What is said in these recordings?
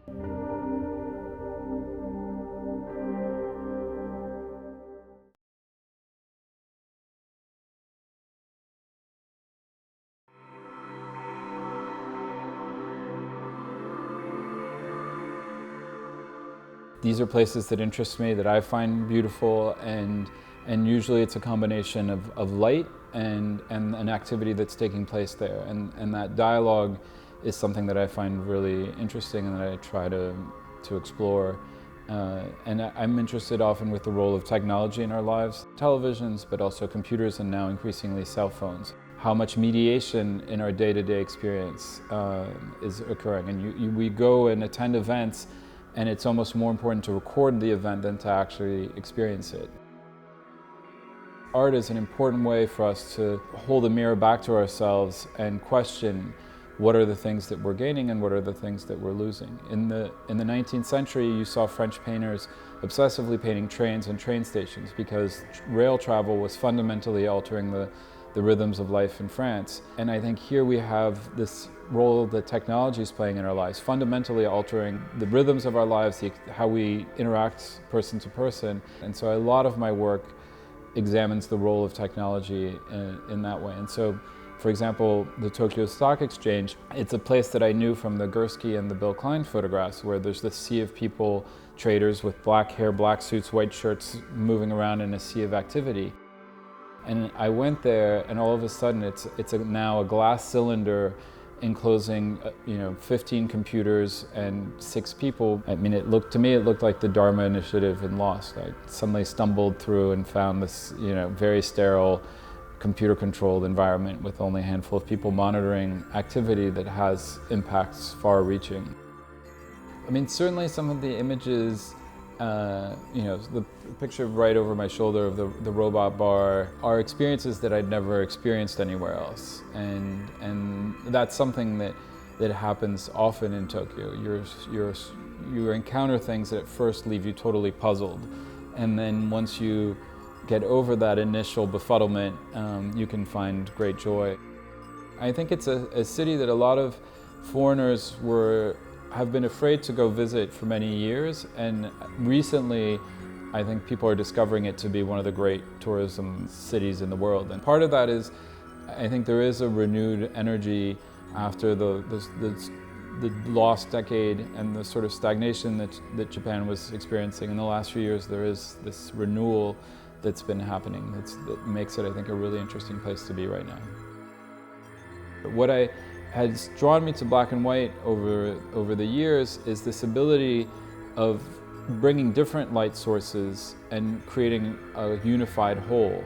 These are places that interest me, that I find beautiful, and usually it's a combination of light and an activity that's taking place there. And that dialogue is something that I find really interesting and that I try to explore. And I'm interested often with the role of technology in our lives, televisions, but also computers and now increasingly cell phones. How much mediation in our day-to-day experience is occurring. And we go and attend events, and it's almost more important to record the event than to actually experience it. Art is an important way for us to hold a mirror back to ourselves and question what are the things that we're gaining and what are the things that we're losing. In the 19th century, you saw French painters obsessively painting trains and train stations because rail travel was fundamentally altering the rhythms of life in France. And I think here we have this role that technology is playing in our lives, fundamentally altering the rhythms of our lives, how we interact person to person. And so a lot of my work examines the role of technology in that way. And so, for example, the Tokyo Stock Exchange, it's a place that I knew from the Gursky and the Bill Klein photographs, where there's this sea of people, traders with black hair, black suits, white shirts, moving around in a sea of activity. And I went there, and all of a sudden, it's now a glass cylinder enclosing 15 computers and 6 people. I mean, to me it looked like the Dharma Initiative in Lost. I suddenly stumbled through and found this very sterile, computer-controlled environment with only a handful of people monitoring activity that has impacts far-reaching. I mean, certainly some of the images, the picture right over my shoulder of the robot bar are experiences that I'd never experienced anywhere else. And that's something that happens often in Tokyo. You encounter things that at first leave you totally puzzled. And then once you get over that initial befuddlement, you can find great joy. I think it's a city that a lot of foreigners have been afraid to go visit for many years, and recently I think people are discovering it to be one of the great tourism cities in the world. And part of that is, I think there is a renewed energy after the lost decade and the sort of stagnation that Japan was experiencing in the last few years. There is this renewal that's been happening that makes it, I think, a really interesting place to be right now. What has drawn me to black and white over the years is this ability of bringing different light sources and creating a unified whole.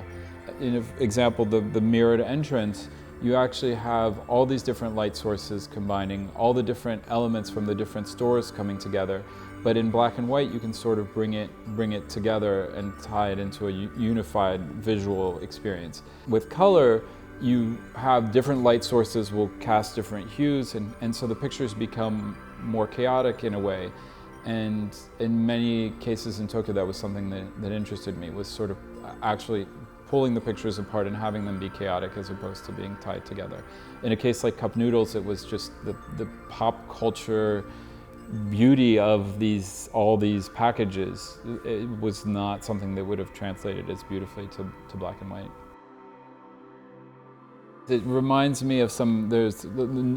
In an example, the mirrored entrance, you actually have all these different light sources combining, all the different elements from the different stores coming together. But in black and white, you can sort of bring it together and tie it into a unified visual experience. With color, you have different light sources will cast different hues, and so the pictures become more chaotic in a way. And in many cases in Tokyo, that was something that interested me, was sort of actually pulling the pictures apart and having them be chaotic as opposed to being tied together. In a case like Cup Noodles, it was just the pop culture beauty of all these packages. It was not something that would have translated as beautifully to black and white. It reminds me of there's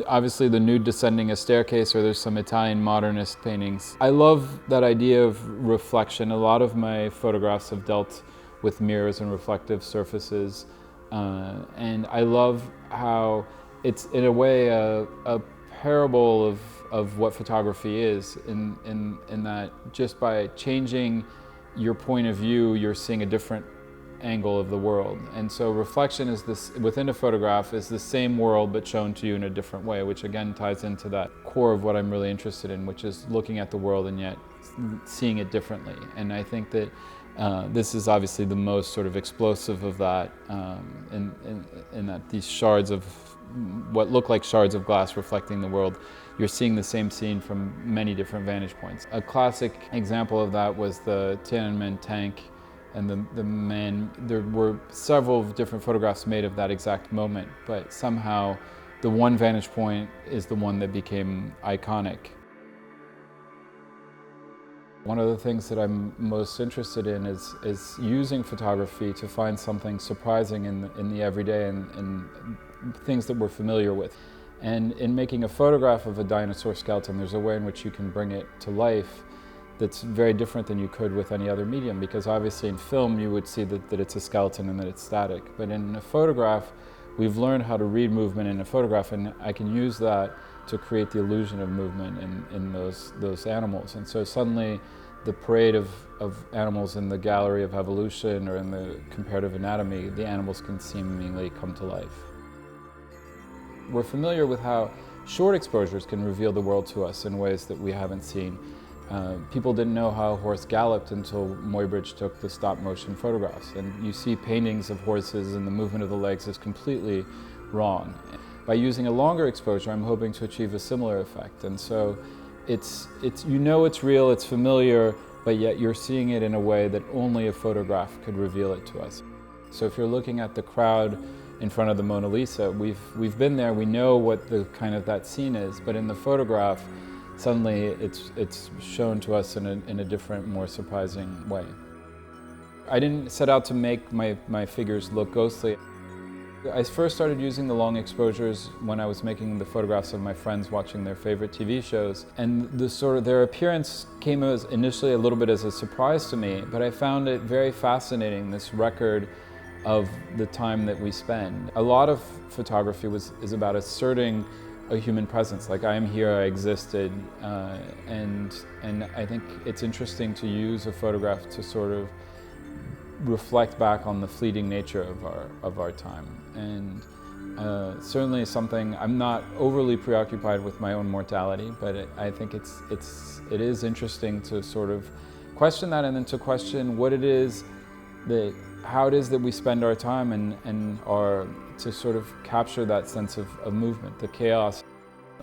obviously the nude descending a staircase, or there's some Italian modernist paintings. I love that idea of reflection. A lot of my photographs have dealt with mirrors and reflective surfaces. And I love how it's, in a way, a parable of what photography is, in that just by changing your point of view, you're seeing a different angle of the world. And so reflection is this, within a photograph, is the same world but shown to you in a different way, which again ties into that core of what I'm really interested in, which is looking at the world and yet seeing it differently. And I think that this is obviously the most sort of explosive of that, in that these shards of what look like shards of glass reflecting the world, you're seeing the same scene from many different vantage points. A classic example of that was the Tiananmen tank and the man. There were several different photographs made of that exact moment, but somehow the one vantage point is the one that became iconic. One of the things that I'm most interested in is using photography to find something surprising in the everyday and things that we're familiar with. And in making a photograph of a dinosaur skeleton, there's a way in which you can bring it to life that's very different than you could with any other medium, because obviously in film you would see that it's a skeleton and that it's static. But in a photograph, we've learned how to read movement in a photograph, and I can use that to create the illusion of movement in those animals. And so suddenly the parade of animals in the gallery of evolution or in the comparative anatomy, the animals can seemingly come to life. We're familiar with how short exposures can reveal the world to us in ways that we haven't seen. People didn't know how a horse galloped until Muybridge took the stop-motion photographs. And you see paintings of horses and the movement of the legs is completely wrong. By using a longer exposure, I'm hoping to achieve a similar effect. And so it's you know it's real, it's familiar, but yet you're seeing it in a way that only a photograph could reveal it to us. So if you're looking at the crowd in front of the Mona Lisa, we've been there, we know what the kind of that scene is, but in the photograph, suddenly it's shown to us in a different, more surprising way. I didn't set out to make my figures look ghostly. I first started using the long exposures when I was making the photographs of my friends watching their favorite TV shows, and their appearance came as initially a little bit as a surprise to me, but I found it very fascinating, this record of the time that we spend. A lot of photography is about asserting a human presence, like I am here, I existed, and I think it's interesting to use a photograph to sort of reflect back on the fleeting nature of our time. And certainly something, I'm not overly preoccupied with my own mortality, but I think it is interesting to sort of question that, and then to question how it is that we spend our time and to sort of capture that sense of movement, the chaos.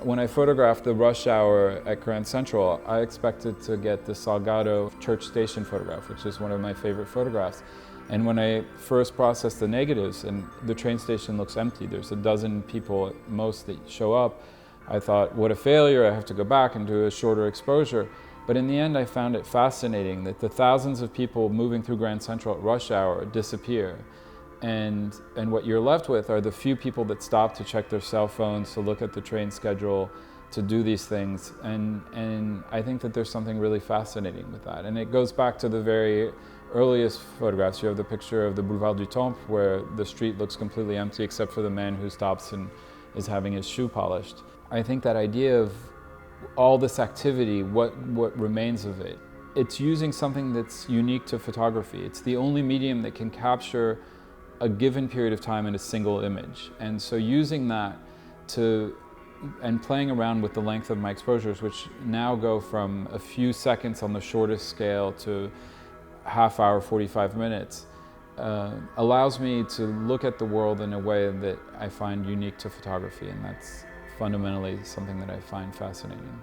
When I photographed the rush hour at Grand Central, I expected to get the Salgado church station photograph, which is one of my favorite photographs. And when I first processed the negatives and the train station looks empty, there's a dozen people at most that show up, I thought, what a failure, I have to go back and do a shorter exposure. But in the end, I found it fascinating that the thousands of people moving through Grand Central at rush hour disappear. And what you're left with are the few people that stop to check their cell phones, to look at the train schedule, to do these things. And I think that there's something really fascinating with that. And it goes back to the very earliest photographs. You have the picture of the Boulevard du Temple, where the street looks completely empty except for the man who stops and is having his shoe polished. I think that idea of all this activity, what remains of it, it's using something that's unique to photography. It's the only medium that can capture a given period of time in a single image. And so using that and playing around with the length of my exposures, which now go from a few seconds on the shortest scale to half hour, 45 minutes, allows me to look at the world in a way that I find unique to photography, and that's fundamentally something that I find fascinating.